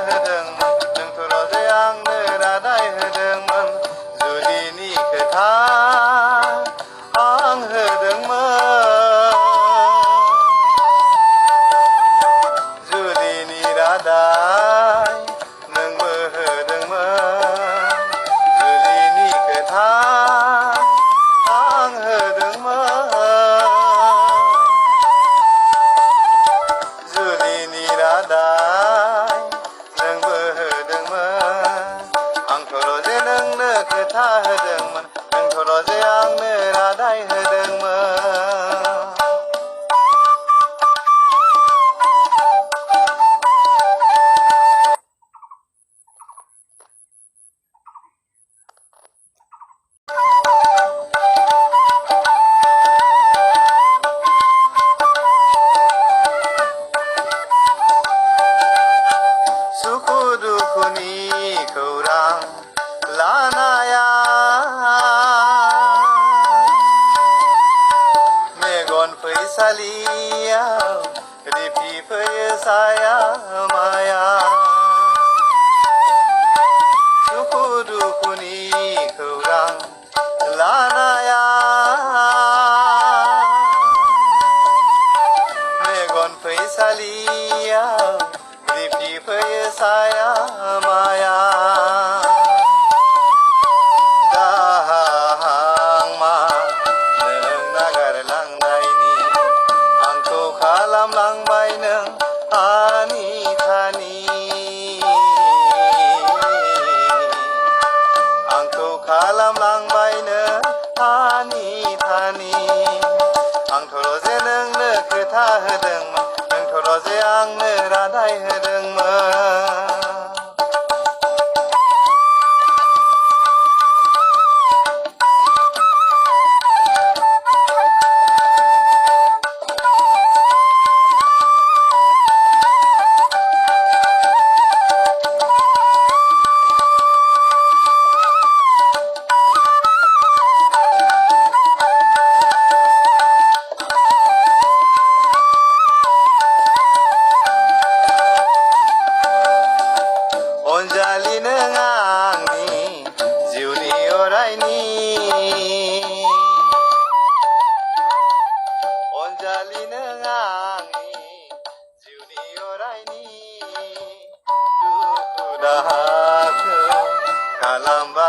होदोंमोन नोंथ'ल' जे आंनो रादाय होदोंमोन जुलिनि खोथा आं होदोंमोन जुलिनि रादाय नोंबो होदोंमोन जुलिनि खोथा आं होदोंमोन जुलिनि रादाय नोंबो होदोंमोन आंथ'ल' जे नोंनो खोथा होदोंमोन नोंथ'ल' जे आंनो रादाय होदोंमोन सुखु दुखुनि खौरां लानाया मेगन फैसालियाव रिफिफैयो साया माया सुखु दुखुनि खौरां लानाया मेगन फैसालियाव रिफिफैयो साया माया दाहां मा नों नागारलांनायनि आंखौ खालामलांबाय नों आनि थानि आंखौ खालामलांबाय नों आनि थानि आंथ'ल' जे नोंनो खोथा होदोंमोन नोंथ'ल' जे आंनो रादाय होदोंमोन अनजालि नों आंनि जिउनि अरायनि अनजालि नों आंनि जिउनि अरायनि दुखु दाहाखौ खालामबाय